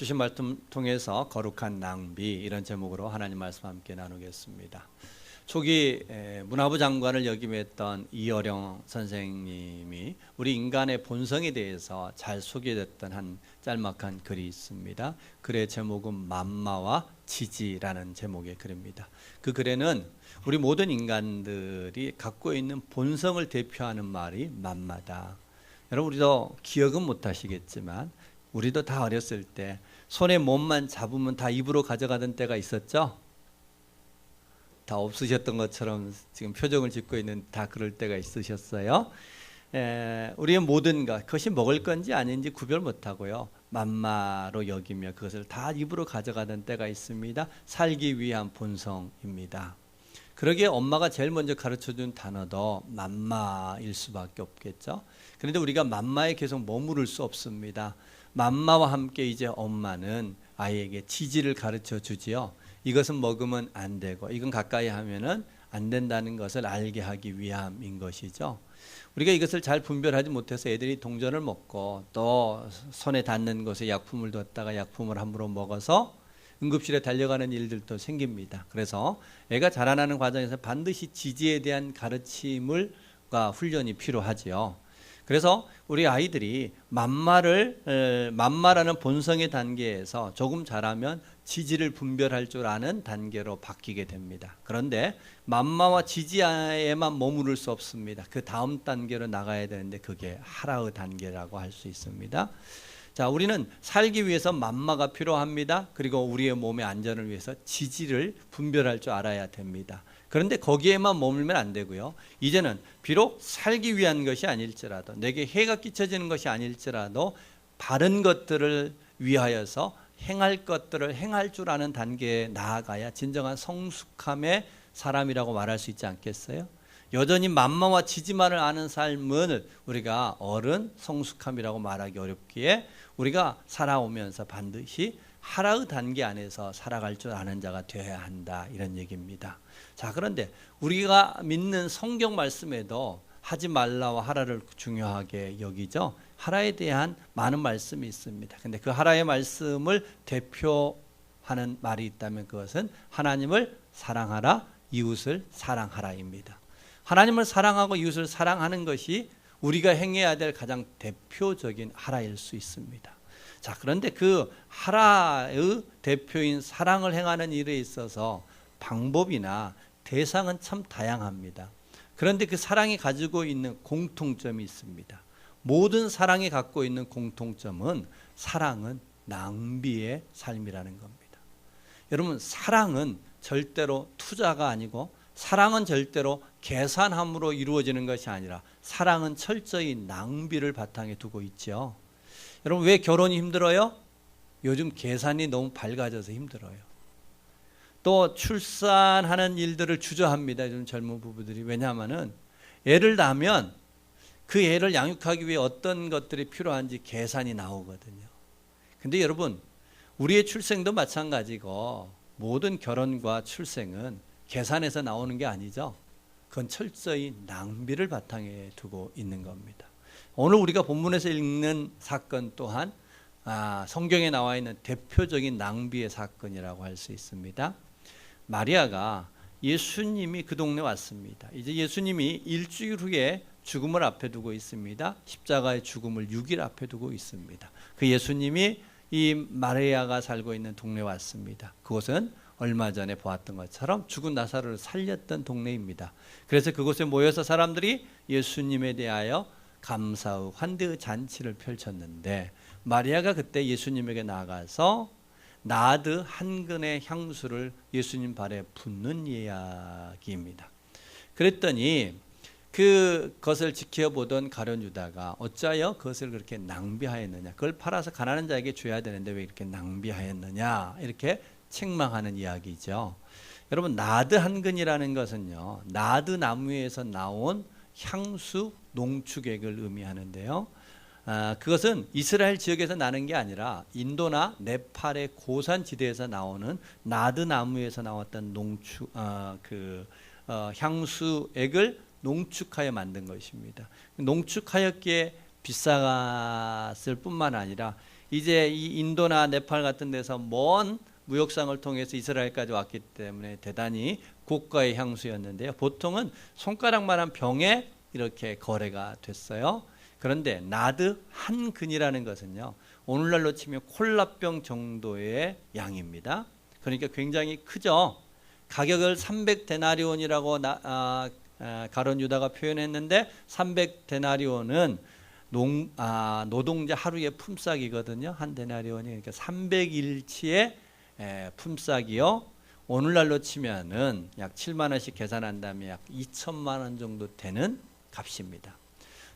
주신 말씀 통해서 거룩한 낭비 이런 제목으로 하나님 말씀 함께 나누겠습니다. 초기 문화부 장관을 역임했던 이어령 선생님이 우리 인간의 본성에 대해서 잘 소개됐던 한 짤막한 글이 있습니다. 글의 제목은 만마와 지지라는 제목의 글입니다. 그 글에는 우리 모든 인간들이 갖고 있는 본성을 대표하는 말이 만마다. 여러분 우리도 기억은 못하시겠지만 우리도 다 어렸을 때 손에 몸만 잡으면 다 입으로 가져가던 때가 있었죠? 다 없으셨던 것처럼 지금 표정을 짓고 있는 다 그럴 때가 있으셨어요. 우리의 모든 것, 그것이 먹을 건지 아닌지 구별 못하고요. 만마로 여기며 그것을 다 입으로 가져가던 때가 있습니다. 살기 위한 본성입니다. 그러기에 엄마가 제일 먼저 가르쳐준 단어도 만마일 수밖에 없겠죠. 그런데 우리가 만마에 계속 머무를 수 없습니다. 만마와 함께 이제 엄마는 아이에게 지지를 가르쳐 주지요. 이것은 먹으면 안 되고 이건 가까이 하면은 안 된다는 것을 알게 하기 위함인 것이죠. 우리가 이것을 잘 분별하지 못해서 애들이 동전을 먹고 또 손에 닿는 곳에 약품을 뒀다가 약품을 함부로 먹어서 응급실에 달려가는 일들도 생깁니다. 그래서 애가 자라나는 과정에서 반드시 지지에 대한 가르침과 훈련이 필요하지요. 그래서 우리 아이들이 만마라는 본성의 단계에서 조금 자라면 지지를 분별할 줄 아는 단계로 바뀌게 됩니다. 그런데 만마와 지지에만 머무를 수 없습니다. 그 다음 단계로 나가야 되는데 그게 하라의 단계라고 할 수 있습니다. 자, 우리는 살기 위해서 만마가 필요합니다. 그리고 우리의 몸의 안전을 위해서 지지를 분별할 줄 알아야 됩니다. 그런데 거기에만 머물면 안 되고요. 이제는 비록 살기 위한 것이 아닐지라도 내게 해가 끼쳐지는 것이 아닐지라도 바른 것들을 위하여서 행할 것들을 행할 줄 아는 단계에 나아가야 진정한 성숙함의 사람이라고 말할 수 있지 않겠어요? 여전히 만마와 지지만을 아는 삶을 우리가 어른 성숙함이라고 말하기 어렵기에 우리가 살아오면서 반드시 하라의 단계 안에서 살아갈 줄 아는 자가 되어야 한다, 이런 얘기입니다. 자, 그런데 우리가 믿는 성경 말씀에도 하지 말라와 하라를 중요하게 여기죠. 하라에 대한 많은 말씀이 있습니다. 근데 그 하라의 말씀을 대표하는 말이 있다면 그것은 하나님을 사랑하라, 이웃을 사랑하라입니다. 하나님을 사랑하고 이웃을 사랑하는 것이 우리가 행해야 될 가장 대표적인 하라일 수 있습니다. 자, 그런데 그 하라의 대표인 사랑을 행하는 일에 있어서 방법이나 대상은 참 다양합니다. 그런데 그 사랑이 가지고 있는 공통점이 있습니다. 모든 사랑이 갖고 있는 공통점은 사랑은 낭비의 삶이라는 겁니다. 여러분, 사랑은 절대로 투자가 아니고 사랑은 절대로 계산함으로 이루어지는 것이 아니라 사랑은 철저히 낭비를 바탕에 두고 있죠. 여러분, 왜 결혼이 힘들어요? 요즘 계산이 너무 밝아져서 힘들어요. 또 출산하는 일들을 주저합니다. 요즘 젊은 부부들이. 왜냐하면 애를 낳으면 그 애를 양육하기 위해 어떤 것들이 필요한지 계산이 나오거든요. 근데 여러분, 우리의 출생도 마찬가지고 모든 결혼과 출생은 계산에서 나오는 게 아니죠. 그건 철저히 낭비를 바탕에 두고 있는 겁니다. 오늘 우리가 본문에서 읽는 사건 또한 성경에 나와 있는 대표적인 낭비의 사건이라고 할 수 있습니다. 마리아가 예수님이 그 동네 왔습니다. 이제 예수님이 일주일 후에 죽음을 앞에 두고 있습니다. 십자가의 죽음을 6일 앞에 두고 있습니다. 그 예수님이 이 마리아가 살고 있는 동네에 왔습니다. 그곳은 얼마 전에 보았던 것처럼 죽은 나사로를 살렸던 동네입니다. 그래서 그곳에 모여서 사람들이 예수님에 대하여 감사의 환대의 잔치를 펼쳤는데 마리아가 그때 예수님에게 나가서 나드 한 근의 향수를 예수님 발에 붓는 이야기입니다. 그랬더니 그것을 지켜보던 가룟 유다가 어찌하여 그것을 그렇게 낭비하였느냐, 그걸 팔아서 가난한 자에게 줘야 되는데 왜 이렇게 낭비하였느냐, 이렇게 책망하는 이야기죠. 여러분, 나드 한 근이라는 것은요, 나드 나무에서 나온 향수 농축액을 의미하는데요. 그것은 이스라엘 지역에서 나는 게 아니라 인도나 네팔의 고산 지대에서 나오는 나드 나무에서 나왔던 향수액을 농축하여 만든 것입니다. 농축하였기에 비쌌을 뿐만 아니라 이제 이 인도나 네팔 같은 데서 먼 무역상을 통해서 이스라엘까지 왔기 때문에 대단히 고가의 향수였는데요. 보통은 손가락만한 병에 이렇게 거래가 됐어요. 그런데 나드 한 근이라는 것은요, 오늘날로 치면 콜라병 정도의 양입니다. 그러니까 굉장히 크죠. 가격을 300데나리온이라고 가론 유다가 표현했는데 300데나리온은 노동자 하루의 품삯이거든요. 한 데나리온이 그러니까 300일치의 품삯이요. 오늘날로 치면은 약 7만 원씩 계산한다면 약 2천만 원 정도 되는 값입니다.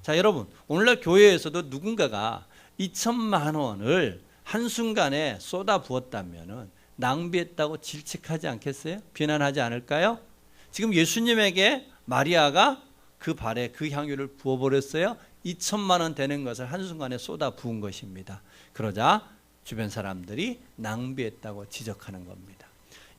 자, 여러분, 오늘날 교회에서도 누군가가 2천만 원을 한순간에 쏟아 부었다면은 낭비했다고 질책하지 않겠어요? 비난하지 않을까요? 지금 예수님에게 마리아가 그 발에 그 향유를 부어버렸어요. 2천만 원 되는 것을 한순간에 쏟아 부은 것입니다. 그러자 주변 사람들이 낭비했다고 지적하는 겁니다.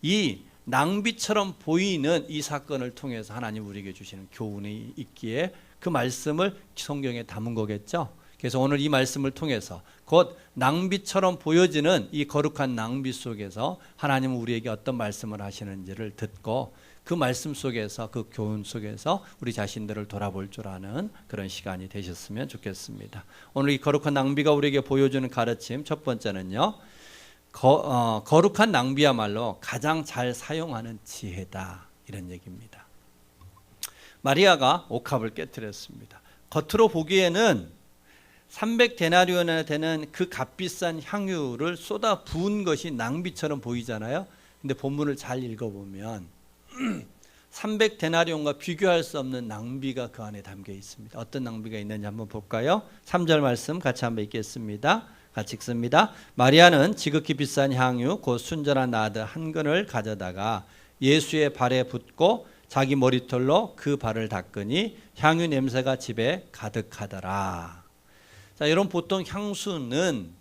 이 낭비처럼 보이는 이 사건을 통해서 하나님 우리에게 주시는 교훈이 있기에 그 말씀을 성경에 담은 거겠죠. 그래서 오늘 이 말씀을 통해서 곧 낭비처럼 보여지는 이 거룩한 낭비 속에서 하나님은 우리에게 어떤 말씀을 하시는지를 듣고 그 말씀 속에서 그 교훈 속에서 우리 자신들을 돌아볼 줄 아는 그런 시간이 되셨으면 좋겠습니다. 오늘 이 거룩한 낭비가 우리에게 보여주는 가르침 첫 번째는요, 거룩한 낭비야말로 가장 잘 사용하는 지혜다, 이런 얘기입니다. 마리아가 옥합을 깨뜨렸습니다. 겉으로 보기에는 300데나리온이나 되는 그 값비싼 향유를 쏟아 부은 것이 낭비처럼 보이잖아요. 근데 본문을 잘 읽어보면 300데나리온과 비교할 수 없는 낭비가 그 안에 담겨 있습니다. 어떤 낭비가 있는지 한번 볼까요? 3절 말씀 같이 한번 읽겠습니다. 같이 읽습니다. 마리아는 지극히 비싼 향유 곧 순전한 나드 한 근을 가져다가 예수의 발에 붓고 자기 머리털로 그 발을 닦으니 향유 냄새가 집에 가득하더라. 자, 여러분, 보통 향수는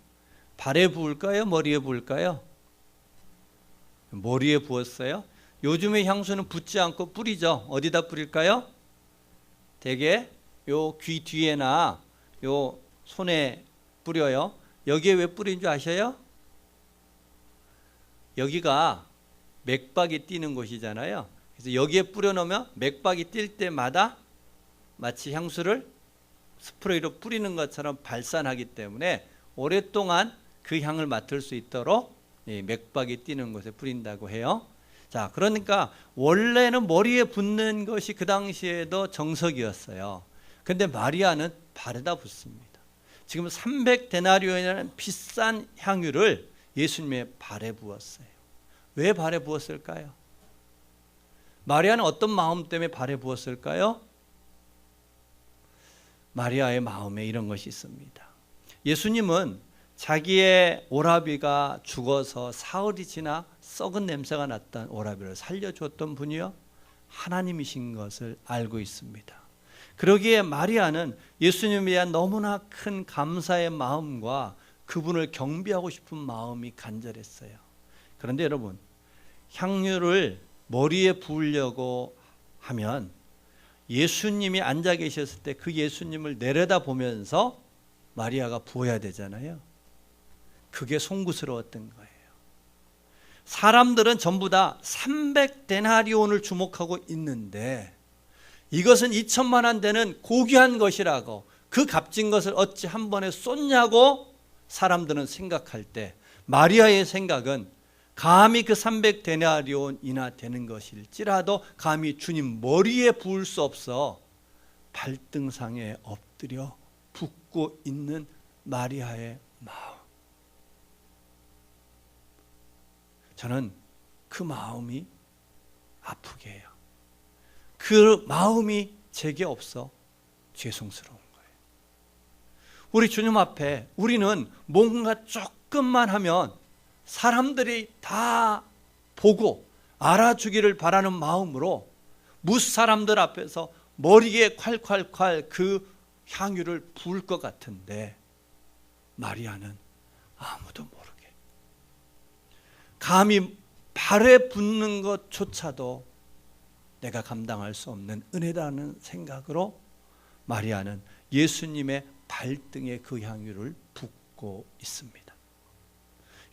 발에 부을까요? 머리에 부을까요? 머리에 부었어요. 요즘의 향수는 붓지 않고 뿌리죠. 어디다 뿌릴까요? 대개 요 귀 뒤에나 요 손에 뿌려요. 여기에 왜 뿌린 줄 아셔요? 여기가 맥박이 뛰는 곳이잖아요. 그래서 여기에 뿌려놓으면 맥박이 뛸 때마다 마치 향수를 스프레이로 뿌리는 것처럼 발산하기 때문에 오랫동안 그 향을 맡을 수 있도록 맥박이 뛰는 곳에 뿌린다고 해요. 자, 그러니까 원래는 머리에 붓는 것이 그 당시에도 정석이었어요. 근데 마리아는 발에다 붓습니다. 지금 300데나리온이라는 비싼 향유를 예수님의 발에 부었어요. 왜 발에 부었을까요? 마리아는 어떤 마음 때문에 발에 부었을까요? 마리아의 마음에 이런 것이 있습니다. 예수님은 자기의 오라비가 죽어서 사흘이 지나 썩은 냄새가 났던 오라비를 살려주었던 분이요, 하나님이신 것을 알고 있습니다. 그러기에 마리아는 예수님에 대한 너무나 큰 감사의 마음과 그분을 경배하고 싶은 마음이 간절했어요. 그런데 여러분, 향유를 머리에 부으려고 하면 예수님이 앉아 계셨을 때 그 예수님을 내려다보면서 마리아가 부어야 되잖아요. 그게 송구스러웠던 거예요. 사람들은 전부 다 300데나리온을 주목하고 있는데 이것은 2천만 원 되는 고귀한 것이라고, 그 값진 것을 어찌 한 번에 쏟냐고 사람들은 생각할 때 마리아의 생각은 감히 그 300데나리온이나 되는 것일지라도 감히 주님 머리에 부을 수 없어 발등상에 엎드려 붓고 있는 마리아의 마음. 저는 그 마음이 아프게 해요. 그 마음이 제게 없어 죄송스러운 거예요. 우리 주님 앞에 우리는 뭔가 조금만 하면 사람들이 다 보고 알아주기를 바라는 마음으로 무사람들 앞에서 머리에 콸콸콸 그 향유를 부을 것 같은데 마리아는 아무도 모르게 감히 발에 붓는 것조차도 내가 감당할 수 없는 은혜라는 생각으로 마리아는 예수님의 발등에 그 향유를 붓고 받고 있습니다.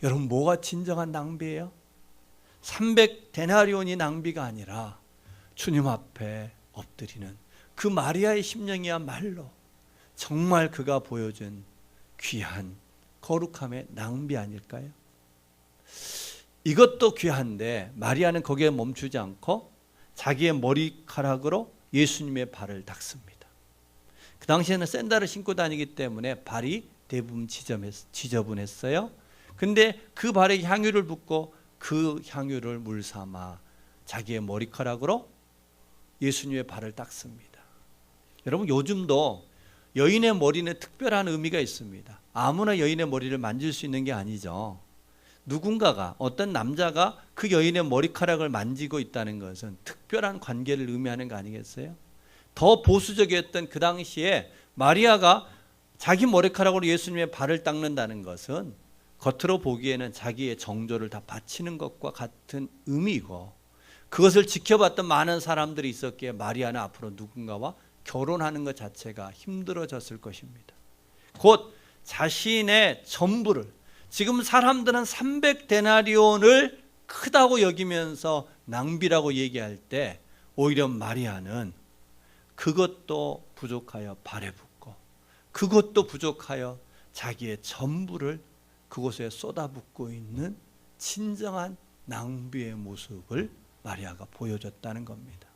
여러분, 뭐가 진정한 낭비예요? 300데나리온이 낭비가 아니라 주님 앞에 엎드리는 그 마리아의 심령이야말로 정말 그가 보여준 귀한 거룩함의 낭비 아닐까요? 이것도 귀한데 마리아는 거기에 멈추지 않고 자기의 머리카락으로 예수님의 발을 닦습니다. 그 당시에는 샌들을 신고 다니기 때문에 발이 대부분 지저분했어요. 근데 그 발에 향유를 붓고 그 향유를 물 삼아 자기의 머리카락으로 예수님의 발을 닦습니다. 여러분, 요즘도 여인의 머리는 특별한 의미가 있습니다. 아무나 여인의 머리를 만질 수 있는 게 아니죠. 누군가가, 어떤 남자가 그 여인의 머리카락을 만지고 있다는 것은 특별한 관계를 의미하는 거 아니겠어요? 더 보수적이었던 그 당시에 마리아가 자기 머리카락으로 예수님의 발을 닦는다는 것은 겉으로 보기에는 자기의 정조를 다 바치는 것과 같은 의미이고, 그것을 지켜봤던 많은 사람들이 있었기에 마리아는 앞으로 누군가와 결혼하는 것 자체가 힘들어졌을 것입니다. 곧 자신의 전부를, 지금 사람들은 300데나리온을 크다고 여기면서 낭비라고 얘기할 때 오히려 마리아는 그것도 부족하여 발에 붓고 그것도 부족하여 자기의 전부를 그곳에 쏟아붓고 있는 진정한 낭비의 모습을 마리아가 보여줬다는 겁니다.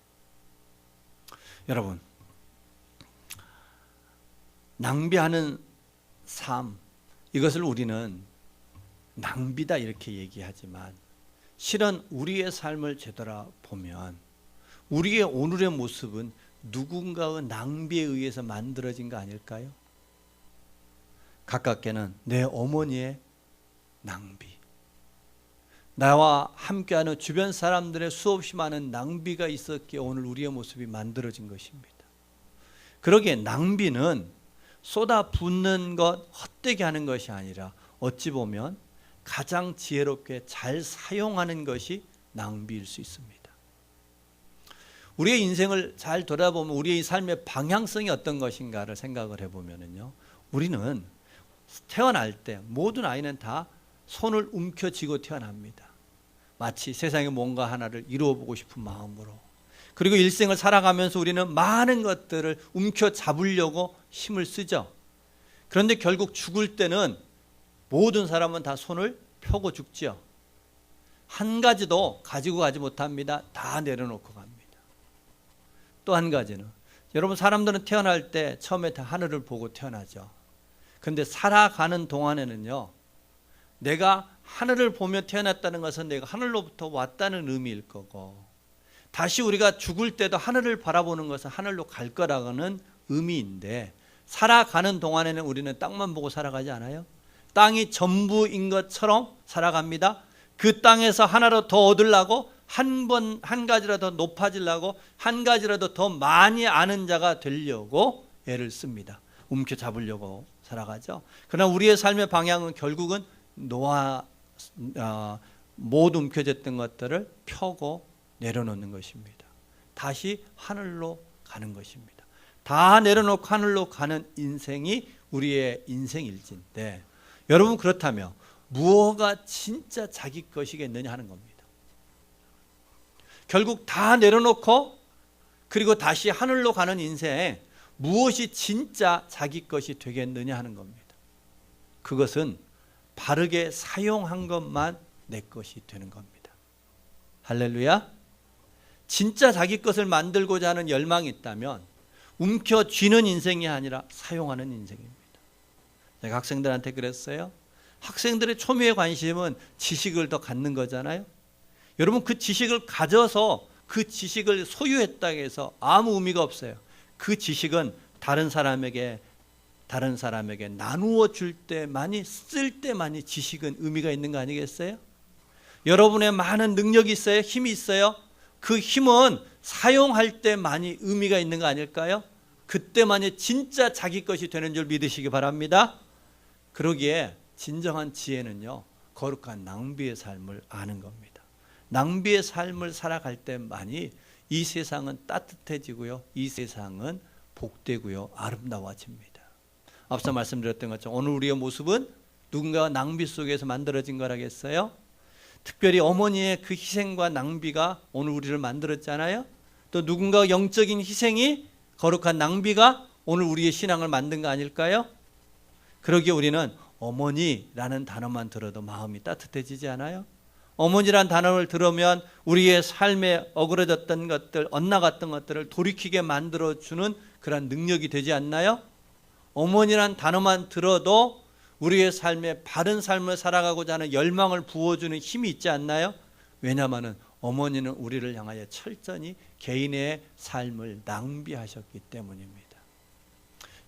여러분, 낭비하는 삶, 이것을 우리는 낭비다 이렇게 얘기하지만 실은 우리의 삶을 되돌아보면 우리의 오늘의 모습은 누군가의 낭비에 의해서 만들어진 거 아닐까요? 가깝게는 내 어머니의 낭비, 나와 함께하는 주변 사람들의 수없이 많은 낭비가 있었기에 오늘 우리의 모습이 만들어진 것입니다. 그러기에 낭비는 쏟아붓는 것, 헛되게 하는 것이 아니라 어찌 보면 가장 지혜롭게 잘 사용하는 것이 낭비일 수 있습니다. 우리의 인생을 잘 돌아보면 우리의 삶의 방향성이 어떤 것인가를 생각을 해보면요, 우리는 태어날 때 모든 아이는 다 손을 움켜쥐고 태어납니다. 마치 세상에 뭔가 하나를 이루어보고 싶은 마음으로. 그리고 일생을 살아가면서 우리는 많은 것들을 움켜잡으려고 힘을 쓰죠. 그런데 결국 죽을 때는 모든 사람은 다 손을 펴고 죽죠. 한 가지도 가지고 가지 못합니다. 다 내려놓고 갑니다. 또 한 가지는, 여러분, 사람들은 태어날 때 처음에 다 하늘을 보고 태어나죠. 그런데 살아가는 동안에는요, 내가 하늘을 보며 태어났다는 것은 내가 하늘로부터 왔다는 의미일 거고, 다시 우리가 죽을 때도 하늘을 바라보는 것은 하늘로 갈 거라는 의미인데, 살아가는 동안에는 우리는 땅만 보고 살아가지 않아요? 땅이 전부인 것처럼 살아갑니다. 그 땅에서 하나로 더 얻으려고, 한 가지라도 높아지려고, 한 가지라도 더 많이 아는 자가 되려고 애를 씁니다. 움켜잡으려고 살아가죠. 그러나 우리의 삶의 방향은 결국은 못 움켜졌던 것들을 펴고 내려놓는 것입니다. 다시 하늘로 가는 것입니다. 다 내려놓고 하늘로 가는 인생이 우리의 인생일진데, 여러분, 그렇다면 무엇가 진짜 자기 것이겠느냐 하는 겁니다. 결국 다 내려놓고 그리고 다시 하늘로 가는 인생, 무엇이 진짜 자기 것이 되겠느냐 하는 겁니다. 그것은 바르게 사용한 것만 내 것이 되는 겁니다. 할렐루야. 진짜 자기 것을 만들고자 하는 열망이 있다면 움켜쥐는 인생이 아니라 사용하는 인생입니다. 제가 학생들한테 그랬어요. 학생들의 초미의 관심은 지식을 더 갖는 거잖아요. 여러분, 그 지식을 가져서 그 지식을 소유했다고 해서 아무 의미가 없어요. 그 지식은 다른 사람에게 나누어 줄 때만이, 쓸 때만이 지식은 의미가 있는 거 아니겠어요? 여러분의 많은 능력이 있어요? 힘이 있어요? 그 힘은 사용할 때만이 의미가 있는 거 아닐까요? 그때만이 진짜 자기 것이 되는 줄 믿으시기 바랍니다. 그러기에 진정한 지혜는요, 거룩한 낭비의 삶을 아는 겁니다. 낭비의 삶을 살아갈 때만이 이 세상은 따뜻해지고요, 이 세상은 복되고요, 아름다워집니다. 앞서 말씀드렸던 것처럼 오늘 우리의 모습은 누군가가 낭비 속에서 만들어진 거라겠어요? 특별히 어머니의 그 희생과 낭비가 오늘 우리를 만들었잖아요. 또 누군가 영적인 희생이 거룩한 낭비가 오늘 우리의 신앙을 만든 거 아닐까요? 그러기에 우리는 어머니라는 단어만 들어도 마음이 따뜻해지지 않아요? 어머니란 단어를 들으면 우리의 삶에 어그러졌던 것들, 엇나갔던 것들을 돌이키게 만들어주는 그런 능력이 되지 않나요? 어머니란 단어만 들어도 우리의 삶에 바른 삶을 살아가고자 하는 열망을 부어주는 힘이 있지 않나요? 왜냐하면 어머니는 우리를 향하여 철저히 개인의 삶을 낭비하셨기 때문입니다.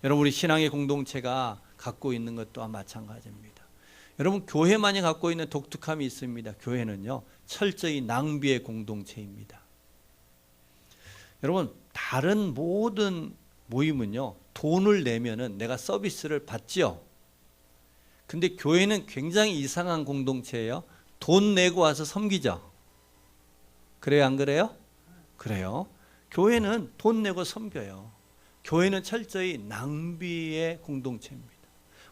여러분, 우리 신앙의 공동체가 갖고 있는 것 또한 마찬가지입니다. 여러분, 교회만이 갖고 있는 독특함이 있습니다. 교회는요, 철저히 낭비의 공동체입니다. 여러분, 다른 모든 모임은요, 돈을 내면은 내가 서비스를 받지요. 근데 교회는 굉장히 이상한 공동체예요. 돈 내고 와서 섬기죠. 그래요, 안 그래요? 그래요. 교회는 돈 내고 섬겨요. 교회는 철저히 낭비의 공동체입니다.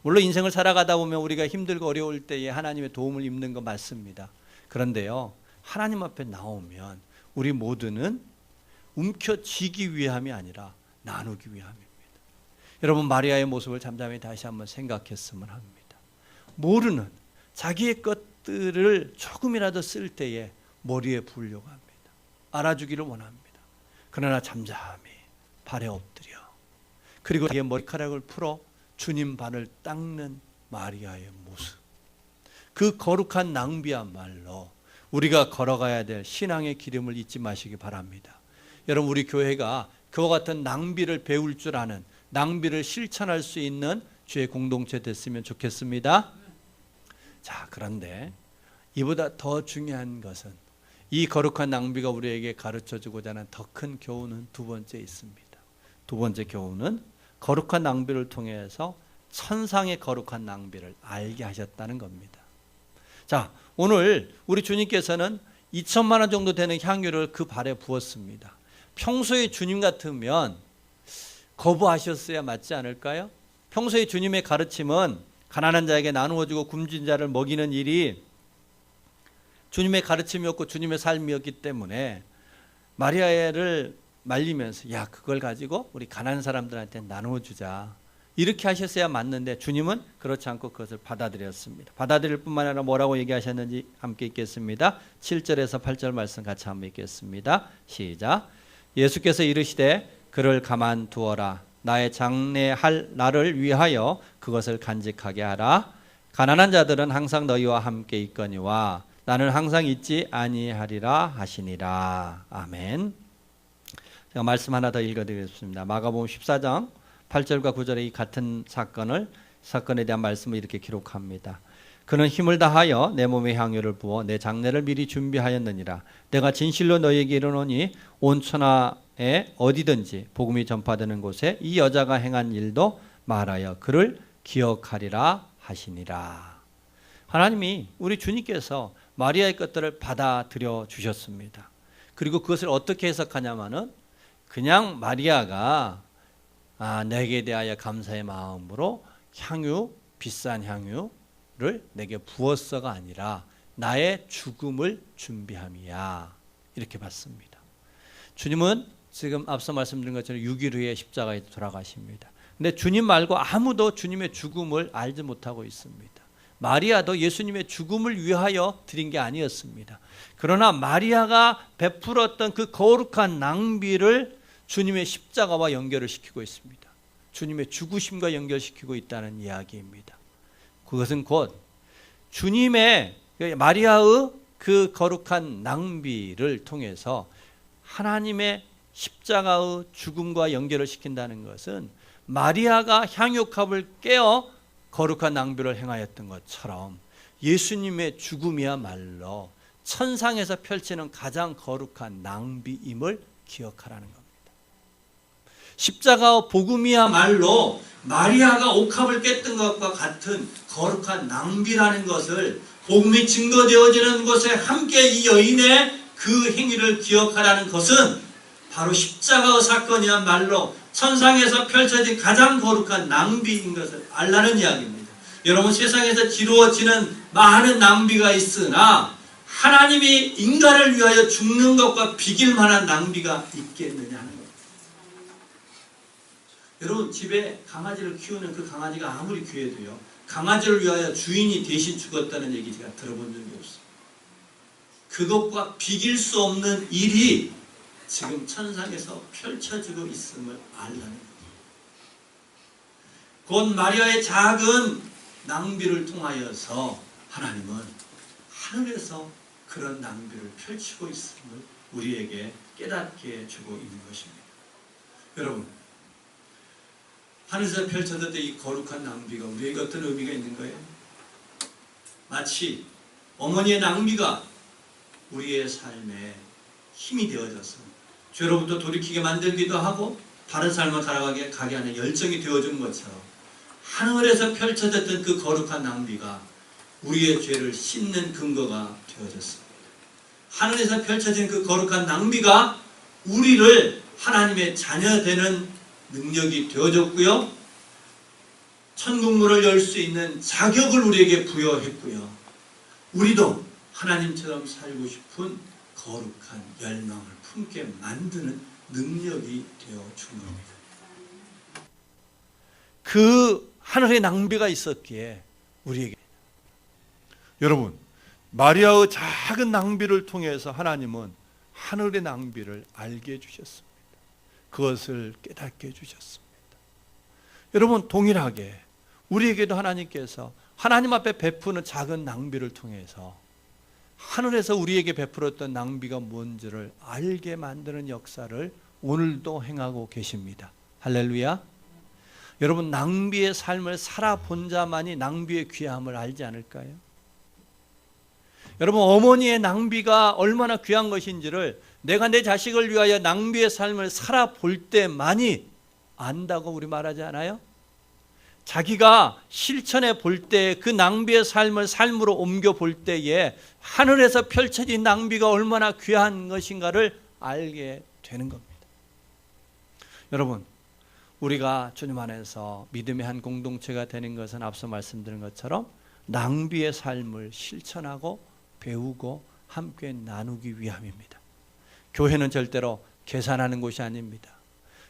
물론 인생을 살아가다 보면 우리가 힘들고 어려울 때에 하나님의 도움을 입는 거 맞습니다. 그런데요, 하나님 앞에 나오면 우리 모두는 움켜쥐기 위함이 아니라 나누기 위함입니다. 여러분, 마리아의 모습을 잠잠히 다시 한번 생각했으면 합니다. 모르는 자기의 것들을 조금이라도 쓸 때에 머리에 부으려고 합니다. 알아주기를 원합니다. 그러나 잠잠히 발에 엎드려, 그리고 자기의 머리카락을 풀어 주님 발을 닦는 마리아의 모습, 그 거룩한 낭비야말로 우리가 걸어가야 될 신앙의 기름을 잊지 마시기 바랍니다. 여러분, 우리 교회가 그와 같은 낭비를 배울 줄 아는, 낭비를 실천할 수 있는 주의 공동체 됐으면 좋겠습니다. 자, 그런데 이보다 더 중요한 것은, 이 거룩한 낭비가 우리에게 가르쳐주고자 하는 더 큰 교훈은 두 번째 있습니다. 두 번째 교훈은 거룩한 낭비를 통해서 천상의 거룩한 낭비를 알게 하셨다는 겁니다. 자, 오늘 우리 주님께서는 2천만 원 정도 되는 향유를 그 발에 부었습니다. 평소에 주님 같으면 거부하셨어야 맞지 않을까요? 평소에 주님의 가르침은 가난한 자에게 나누어주고 굶진 자를 먹이는 일이 주님의 가르침이었고 주님의 삶이었기 때문에 마리아를 말리면서, 야, 그걸 가지고 우리 가난한 사람들한테 나누어주자, 이렇게 하셨어야 맞는데 주님은 그렇지 않고 그것을 받아들였습니다. 받아들일 뿐만 아니라 뭐라고 얘기하셨는지 함께 읽겠습니다. 7절에서 8절 말씀 같이 한번 읽겠습니다. 시작. 예수께서 이르시되 그를 가만두어라. 나의 장례할 날을 위하여 그것을 간직하게 하라. 가난한 자들은 항상 너희와 함께 있거니와 나는 항상 있지 아니하리라 하시니라. 아멘. 제가 말씀 하나 더 읽어드리겠습니다. 마가복음 14장 8절과 9절의 이 같은 사건에 대한 말씀을 이렇게 기록합니다. 그는 힘을 다하여 내 몸에 향유를 부어 내 장례를 미리 준비하였느니라. 내가 진실로 너희에게 이르노니 온 천하에 어디든지 복음이 전파되는 곳에 이 여자가 행한 일도 말하여 그를 기억하리라 하시니라. 하나님이, 우리 주님께서 마리아의 것들을 받아들여 주셨습니다. 그리고 그것을 어떻게 해석하냐면은 그냥 마리아가 내게 대하여 감사의 마음으로 향유, 비싼 향유를 내게 부었어가 아니라 나의 죽음을 준비함이야, 이렇게 봤습니다. 주님은 지금 앞서 말씀드린 것처럼 6일 후에 십자가에 돌아가십니다. 근데 주님 말고 아무도 주님의 죽음을 알지 못하고 있습니다. 마리아도 예수님의 죽음을 위하여 드린 게 아니었습니다. 그러나 마리아가 베풀었던 그 거룩한 낭비를 주님의 십자가와 연결을 시키고 있습니다. 주님의 죽으심과 연결시키고 있다는 이야기입니다. 그것은 곧 주님의, 마리아의 그 거룩한 낭비를 통해서 하나님의 십자가의 죽음과 연결을 시킨다는 것은 마리아가 향유컵을 깨어 거룩한 낭비를 행하였던 것처럼 예수님의 죽음이야말로 천상에서 펼치는 가장 거룩한 낭비임을 기억하라는 겁니다. 십자가와 복음이야말로 마리아가 옥합을 깼던 것과 같은 거룩한 낭비라는 것을, 복음이 증거되어지는 것에 함께 이 여인의 그 행위를 기억하라는 것은 바로 십자가의 사건이야말로 천상에서 펼쳐진 가장 거룩한 낭비인 것을 알라는 이야기입니다. 여러분, 세상에서 이루어지는 많은 낭비가 있으나 하나님이 인간을 위하여 죽는 것과 비길 만한 낭비가 있겠느냐 하는 겁니다. 여러분, 집에 강아지를 키우는 그 강아지가 아무리 귀해도요, 강아지를 위하여 주인이 대신 죽었다는 얘기 제가 들어본 적이 없어요. 그것과 비길 수 없는 일이 지금 천상에서 펼쳐지고 있음을 알라는 거예요. 곧 마리아의 작은 낭비를 통하여서 하나님은 하늘에서 그런 낭비를 펼치고 있음을 우리에게 깨닫게 해주고 있는 것입니다. 여러분, 하늘에서 펼쳐졌던 이 거룩한 낭비가 우리에게 어떤 의미가 있는 거예요? 마치 어머니의 낭비가 우리의 삶에 힘이 되어져서 죄로부터 돌이키게 만들기도 하고 바른 삶을 가게 하는 열정이 되어준 것처럼 하늘에서 펼쳐졌던 그 거룩한 낭비가 우리의 죄를 씻는 근거가 되어졌습니다. 하늘에서 펼쳐진 그 거룩한 낭비가 우리를 하나님의 자녀 되는 능력이 되어졌고요, 천국문을 열 수 있는 자격을 우리에게 부여했고요, 우리도 하나님처럼 살고 싶은 거룩한 열망을 품게 만드는 능력이 되어준 겁니다. 그 하늘의 낭비가 있었기에 우리에게, 여러분, 마리아의 작은 낭비를 통해서 하나님은 하늘의 낭비를 알게 해주셨습니다. 그것을 깨닫게 해주셨습니다. 여러분, 동일하게 우리에게도 하나님께서 하나님 앞에 베푸는 작은 낭비를 통해서 하늘에서 우리에게 베풀었던 낭비가 뭔지를 알게 만드는 역사를 오늘도 행하고 계십니다. 할렐루야. 여러분, 낭비의 삶을 살아본 자만이 낭비의 귀함을 알지 않을까요? 여러분, 어머니의 낭비가 얼마나 귀한 것인지를 내가 내 자식을 위하여 낭비의 삶을 살아볼 때만이 안다고 우리 말하지 않아요? 자기가 실천해 볼 때 그 낭비의 삶을 삶으로 옮겨 볼 때에 하늘에서 펼쳐진 낭비가 얼마나 귀한 것인가를 알게 되는 겁니다. 여러분, 우리가 주님 안에서 믿음의 한 공동체가 되는 것은 앞서 말씀드린 것처럼 낭비의 삶을 실천하고 배우고 함께 나누기 위함입니다. 교회는 절대로 계산하는 곳이 아닙니다.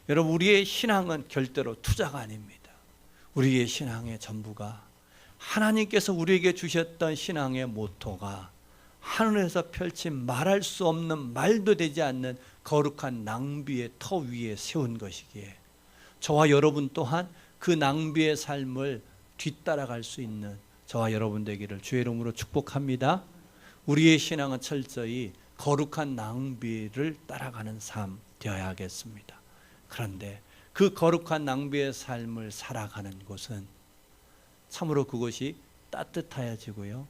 여러분, 우리의 신앙은 절대로 투자가 아닙니다. 우리의 신앙의 전부가 하나님께서 우리에게 주셨던 신앙의 모토가 하늘에서 펼친 말할 수 없는 말도 되지 않는 거룩한 낭비의 터 위에 세운 것이기에 저와 여러분 또한 그 낭비의 삶을 뒤따라갈 수 있는 저와 여러분 되기를 주의 이름으로 축복합니다. 우리의 신앙은 철저히 거룩한 낭비를 따라가는 삶 되어야겠습니다. 그런데 그 거룩한 낭비의 삶을 살아가는 곳은 참으로 그것이 따뜻해지고요,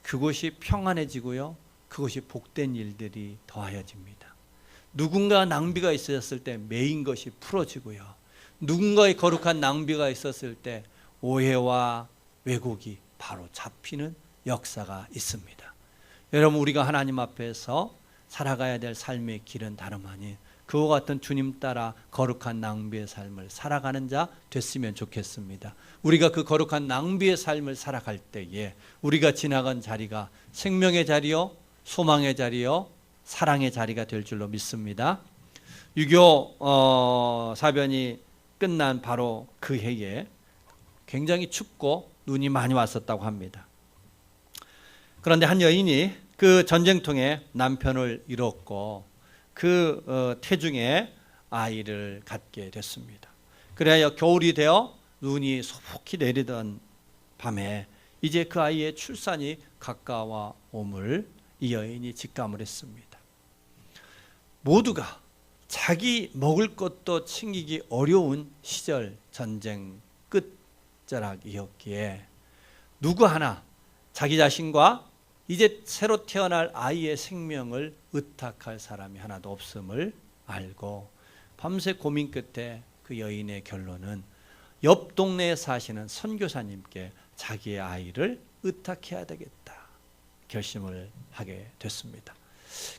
그것이 평안해지고요, 그것이 복된 일들이 더하여집니다. 누군가 낭비가 있었을 때 매인 것이 풀어지고요, 누군가의 거룩한 낭비가 있었을 때 오해와 왜곡이 바로 잡히는 역사가 있습니다. 여러분, 우리가 하나님 앞에서 살아가야 될 삶의 길은 다름 아닌 그와 같은 주님 따라 거룩한 낭비의 삶을 살아가는 자 됐으면 좋겠습니다. 우리가 그 거룩한 낭비의 삶을 살아갈 때에 우리가 지나간 자리가 생명의 자리요, 소망의 자리요, 사랑의 자리가 될 줄로 믿습니다. 유교 사변이 끝난 바로 그 해에 굉장히 춥고 눈이 많이 왔었다고 합니다. 그런데 한 여인이 그 전쟁통에 남편을 잃었고 그 태중에 아이를 갖게 됐습니다. 그래야 겨울이 되어 눈이 소복히 내리던 밤에 이제 그 아이의 출산이 가까워옴을 이 여인이 직감을 했습니다. 모두가 자기 먹을 것도 챙기기 어려운 시절, 전쟁 끝자락이었기에 누구 하나 자기 자신과 이제 새로 태어날 아이의 생명을 의탁할 사람이 하나도 없음을 알고 밤새 고민 끝에 그 여인의 결론은 옆 동네에 사시는 선교사님께 자기의 아이를 의탁해야 되겠다 결심을 하게 됐습니다.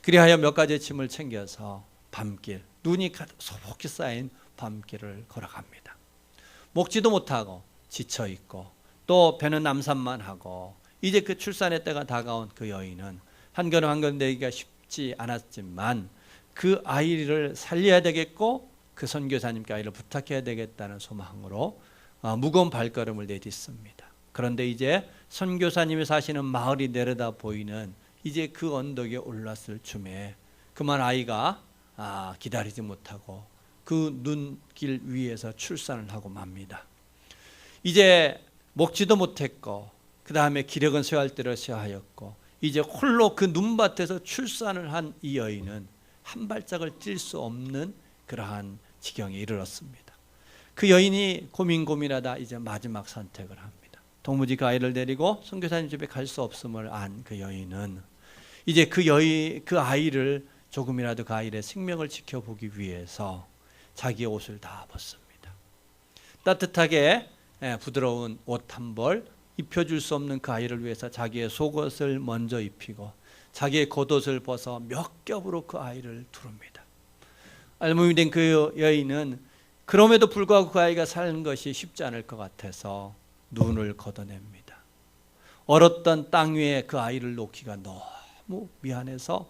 그리하여 몇 가지 짐을 챙겨서 밤길 눈이 소복히 쌓인 밤길을 걸어갑니다. 먹지도 못하고 지쳐있고 또 배는 남산만 하고 이제 그 출산의 때가 다가온 그 여인은 한 걸음 한 걸음 내기가 쉽지 않았지만 그 아이를 살려야 되겠고 그 선교사님께 아이를 부탁해야 되겠다는 소망으로 무거운 발걸음을 내딛습니다. 그런데 이제 선교사님이 사시는 마을이 내려다 보이는 이제 그 언덕에 올랐을 쯤에 그만 아이가 기다리지 못하고 그 눈길 위에서 출산을 하고 맙니다. 이제 먹지도 못했고 그 다음에 기력은 쇠할 대로 쇠하였고 이제 홀로 그 눈밭에서 출산을 한 이 여인은 한 발짝을 뛸 수 없는 그러한 지경에 이르렀습니다. 그 여인이 고민하다 이제 마지막 선택을 합니다. 도무지 그 아이를 데리고 선교사님 집에 갈 수 없음을 안 그 여인은 이제 그 아이를 조금이라도 그 아이의 생명을 지켜보기 위해서 자기의 옷을 다 벗습니다. 따뜻하게 부드러운 옷 한 벌 입혀줄 수 없는 그 아이를 위해서 자기의 속옷을 먼저 입히고 자기의 겉옷을 벗어 몇 겹으로 그 아이를 두릅니다. 알몸이 된 그 여인은 그럼에도 불구하고 그 아이가 사는 것이 쉽지 않을 것 같아서 눈을 걷어냅니다. 얼었던 땅 위에 그 아이를 놓기가 너무 미안해서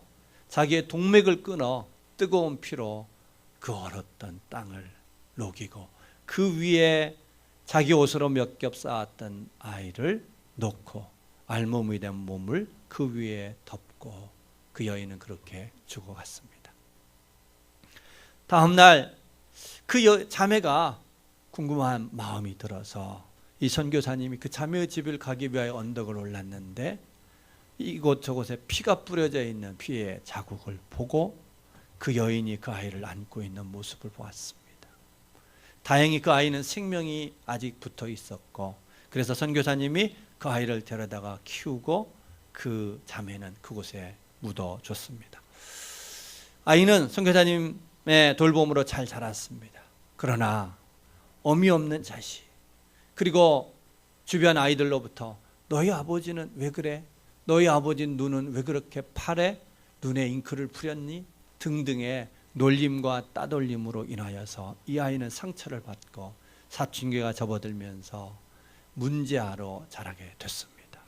자기의 동맥을 끊어 뜨거운 피로 그 얼었던 땅을 녹이고 그 위에 자기 옷으로 몇 겹 쌓았던 아이를 놓고 알몸이 된 몸을 그 위에 덮고 그 여인은 그렇게 죽어갔습니다. 다음 날 그 자매가 궁금한 마음이 들어서 이 선교사님이 그 자매의 집을 가기 위하여 언덕을 올랐는데 이곳저곳에 피가 뿌려져 있는 피의 자국을 보고 그 여인이 그 아이를 안고 있는 모습을 보았습니다. 다행히 그 아이는 생명이 아직 붙어 있었고 그래서 선교사님이 그 아이를 데려다가 키우고 그 자매는 그곳에 묻어줬습니다. 아이는 선교사님의 돌봄으로 잘 자랐습니다. 그러나 어미 없는 자식 그리고 주변 아이들로부터 너희 아버지는 왜 그래? 너희 아버지 눈은 왜 그렇게 파래? 눈에 잉크를 뿌렸니? 등등의 놀림과 따돌림으로 인하여서 이 아이는 상처를 받고 사춘기가 접어들면서 문제아로 자라게 됐습니다.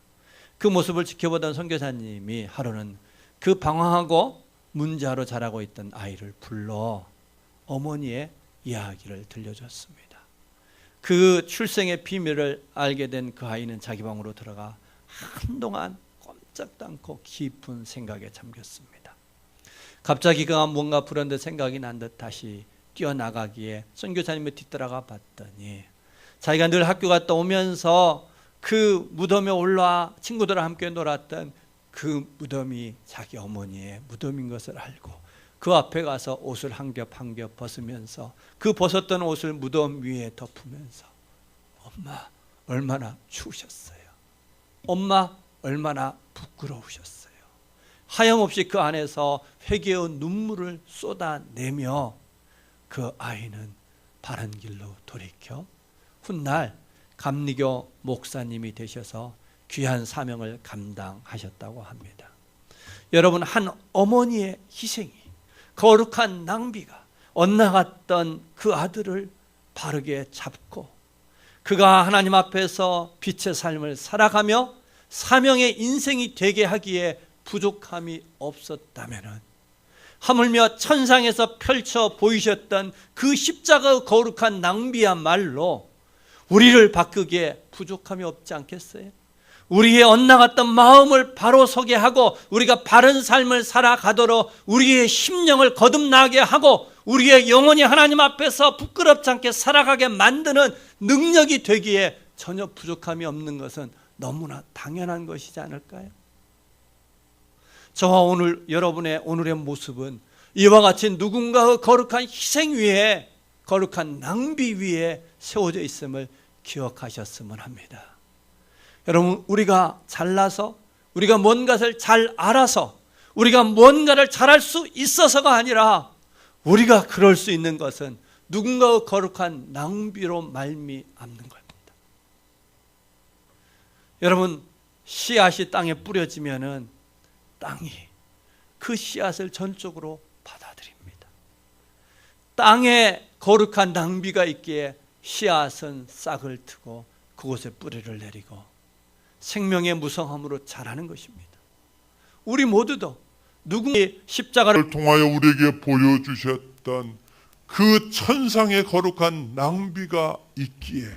그 모습을 지켜보던 선교사님이 하루는 그 방황하고 문제아로 자라고 있던 아이를 불러 어머니의 이야기를 들려줬습니다. 그 출생의 비밀을 알게 된 그 아이는 자기 방으로 들어가 한동안 꼼짝도 않고 깊은 생각에 잠겼습니다. 갑자기 그가 뭔가 불현듯 생각이 난 듯 다시 뛰어나가기에 선교사님을 뒤따라가 봤더니 자기가 늘 학교 갔다 오면서 그 무덤에 올라와 친구들과 함께 놀았던 그 무덤이 자기 어머니의 무덤인 것을 알고 그 앞에 가서 옷을 한 겹 한 겹 벗으면서 그 벗었던 옷을 무덤 위에 덮으면서 엄마 얼마나 추우셨어요. 엄마 얼마나 부끄러우셨어요. 하염없이 그 안에서 회개의 눈물을 쏟아내며 그 아이는 바른 길로 돌이켜 훗날 감리교 목사님이 되셔서 귀한 사명을 감당하셨다고 합니다. 여러분, 한 어머니의 희생이 거룩한 낭비가 엇나갔던 그 아들을 바르게 잡고 그가 하나님 앞에서 빛의 삶을 살아가며 사명의 인생이 되게 하기에 부족함이 없었다면 하물며 천상에서 펼쳐 보이셨던 그 십자가의 거룩한 낭비야말로 우리를 바꾸기에 부족함이 없지 않겠어요? 우리의 엇나갔던 마음을 바로 서게 하고 우리가 바른 삶을 살아가도록 우리의 심령을 거듭나게 하고 우리의 영혼이 하나님 앞에서 부끄럽지 않게 살아가게 만드는 능력이 되기에 전혀 부족함이 없는 것은 너무나 당연한 것이지 않을까요? 저와 오늘 여러분의 오늘의 모습은 이와 같이 누군가의 거룩한 희생 위에 거룩한 낭비 위에 세워져 있음을 기억하셨으면 합니다. 여러분, 우리가 잘나서 우리가 뭔가를 잘 알아서 우리가 뭔가를 잘할 수 있어서가 아니라 우리가 그럴 수 있는 것은 누군가의 거룩한 낭비로 말미암는 겁니다. 여러분, 씨앗이 땅에 뿌려지면은 땅이 그 씨앗을 전적으로 받아들입니다. 땅에 거룩한 낭비가 있기에 씨앗은 싹을 트고 그곳에 뿌리를 내리고 생명의 무성함으로 자라는 것입니다. 우리 모두도 누군가의 십자가를 통하여 우리에게 보여주셨던 그 천상의 거룩한 낭비가 있기에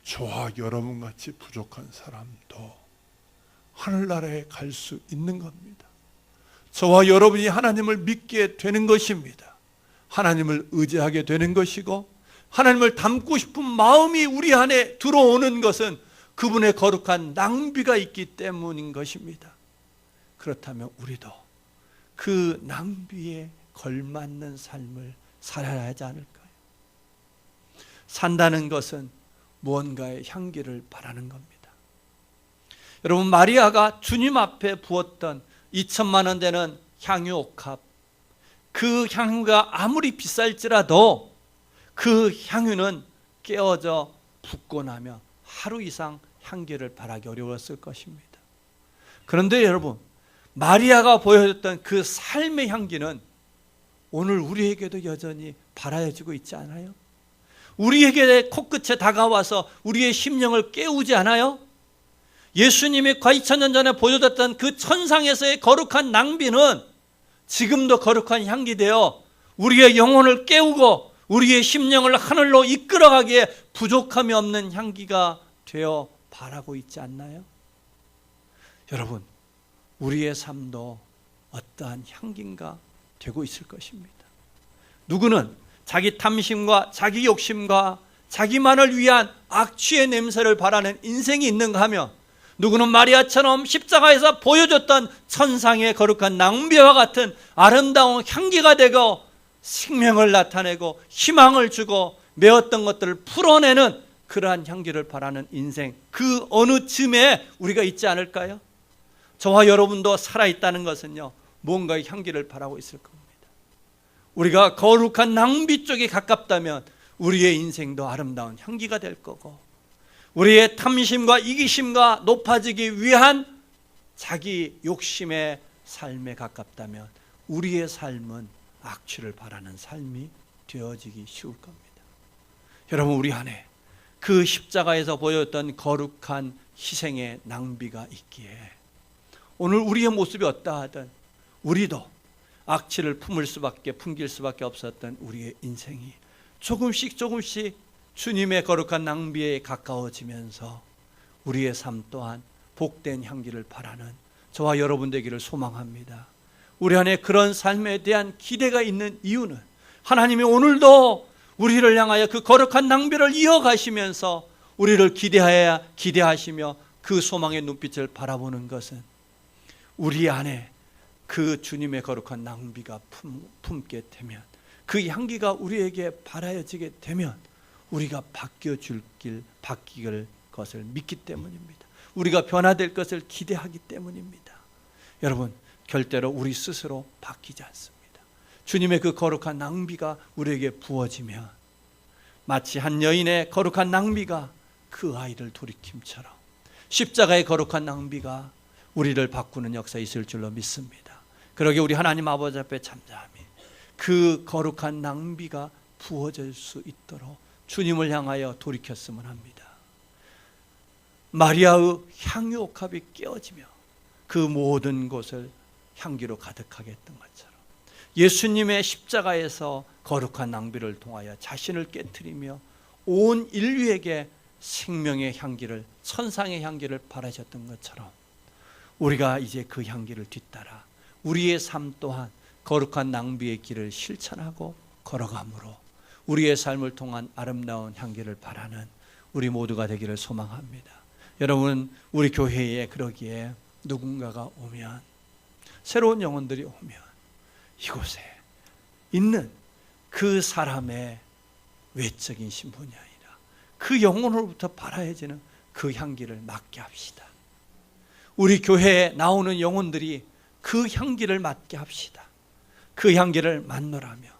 저와 여러분같이 부족한 사람도 하늘나라에 갈 수 있는 겁니다. 저와 여러분이 하나님을 믿게 되는 것입니다. 하나님을 의지하게 되는 것이고 하나님을 닮고 싶은 마음이 우리 안에 들어오는 것은 그분의 거룩한 낭비가 있기 때문인 것입니다. 그렇다면 우리도 그 낭비에 걸맞는 삶을 살아야 하지 않을까요? 산다는 것은 무언가의 향기를 바라는 겁니다. 여러분, 마리아가 주님 앞에 부었던 2천만 원 되는 향유 옥합, 그 향유가 아무리 비쌀지라도 그 향유는 깨어져 붓고 나면 하루 이상 향기를 바라기 어려웠을 것입니다. 그런데 여러분, 마리아가 보여줬던 그 삶의 향기는 오늘 우리에게도 여전히 바라여지고 있지 않아요? 우리에게 코끝에 다가와서 우리의 심령을 깨우지 않아요? 예수님이 2000년 전에 보여줬던 그 천상에서의 거룩한 낭비는 지금도 거룩한 향기 되어 우리의 영혼을 깨우고 우리의 심령을 하늘로 이끌어가기에 부족함이 없는 향기가 되어 바라고 있지 않나요? 여러분, 우리의 삶도 어떠한 향기인가 되고 있을 것입니다. 누구는 자기 탐심과 자기 욕심과 자기만을 위한 악취의 냄새를 바라는 인생이 있는가 하면, 누구는 마리아처럼 십자가에서 보여줬던 천상의 거룩한 낭비와 같은 아름다운 향기가 되고 생명을 나타내고 희망을 주고 메었던 것들을 풀어내는 그러한 향기를 바라는 인생, 그 어느 쯤에 우리가 있지 않을까요? 저와 여러분도 살아있다는 것은요, 무언가의 향기를 바라고 있을 겁니다. 우리가 거룩한 낭비 쪽에 가깝다면 우리의 인생도 아름다운 향기가 될 거고, 우리의 탐심과 이기심과 높아지기 위한 자기 욕심의 삶에 가깝다면 우리의 삶은 악취를 바라는 삶이 되어지기 쉬울 겁니다. 여러분, 우리 안에 그 십자가에서 보였던 거룩한 희생의 낭비가 있기에 오늘 우리의 모습이 어떠하든 우리도 악취를 풍길 수밖에 없었던 우리의 인생이 조금씩 주님의 거룩한 낭비에 가까워지면서 우리의 삶 또한 복된 향기를 바라는 저와 여러분 되기를 소망합니다. 우리 안에 그런 삶에 대한 기대가 있는 이유는 하나님이 오늘도 우리를 향하여 그 거룩한 낭비를 이어가시면서 우리를 기대하시며 그 소망의 눈빛을 바라보는 것은 우리 안에 그 주님의 거룩한 낭비가 품게 되면, 그 향기가 우리에게 바라여지게 되면 우리가 바뀔 것을 믿기 때문입니다. 우리가 변화될 것을 기대하기 때문입니다. 여러분, 절대로 우리 스스로 바뀌지 않습니다. 주님의 그 거룩한 낭비가 우리에게 부어지면 마치 한 여인의 거룩한 낭비가 그 아이를 돌이킴처럼 십자가의 거룩한 낭비가 우리를 바꾸는 역사에 있을 줄로 믿습니다. 그러게 우리 하나님 아버지 앞에 잠잠히 그 거룩한 낭비가 부어질 수 있도록 주님을 향하여 돌이켰으면 합니다. 마리아의 향유 옥합이 깨어지며 그 모든 곳을 향기로 가득하게 했던 것처럼 예수님의 십자가에서 거룩한 낭비를 통하여 자신을 깨트리며 온 인류에게 생명의 향기를, 천상의 향기를 바라셨던 것처럼 우리가 이제 그 향기를 뒤따라 우리의 삶 또한 거룩한 낭비의 길을 실천하고 걸어감으로 우리의 삶을 통한 아름다운 향기를 바라는 우리 모두가 되기를 소망합니다. 여러분, 우리 교회에 그러기에 누군가가 오면, 새로운 영혼들이 오면 이곳에 있는 그 사람의 외적인 신분이 아니라 그 영혼으로부터 바라여지는 그 향기를 맡게 합시다. 우리 교회에 나오는 영혼들이 그 향기를 맡게 합시다. 그 향기를 맡노라며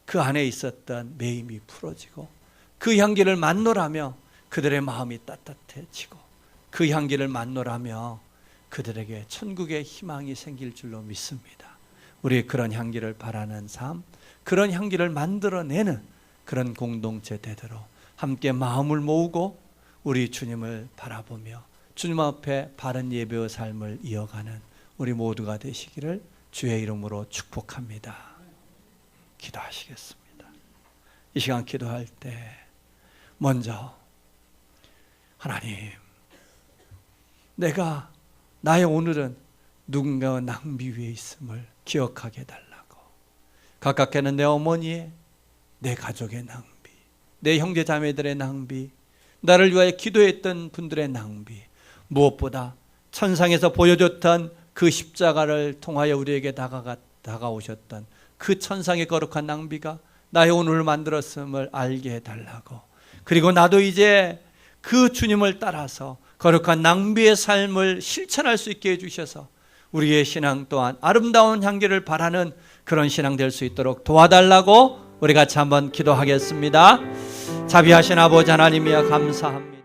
그 안에 있었던 매임이 풀어지고, 그 향기를 맡노라며 그들의 마음이 따뜻해지고, 그 향기를 맡노라며 그들에게 천국의 희망이 생길 줄로 믿습니다. 우리 그런 향기를 바라는 삶, 그런 향기를 만들어내는 그런 공동체 되도록 함께 마음을 모으고 우리 주님을 바라보며 주님 앞에 바른 예배의 삶을 이어가는 우리 모두가 되시기를 주의 이름으로 축복합니다. 기도하시겠습니다. 이 시간 기도할 때 먼저 하나님, 내가 나의 오늘은 누군가의 낭비 위에 있음을 기억하게 해달라고. 가깝게는 내 어머니의, 내 가족의 낭비, 내 형제 자매들의 낭비, 나를 위하여 기도했던 분들의 낭비, 무엇보다 천상에서 보여줬던 그 십자가를 통하여 우리에게 다가오셨던 그 천상의 거룩한 낭비가 나의 오늘을 만들었음을 알게 해달라고. 그리고 나도 이제 그 주님을 따라서 거룩한 낭비의 삶을 실천할 수 있게 해주셔서 우리의 신앙 또한 아름다운 향기를 바라는 그런 신앙 될 수 있도록 도와달라고 우리 같이 한번 기도하겠습니다. 자비하신 아버지 하나님이여 감사합니다.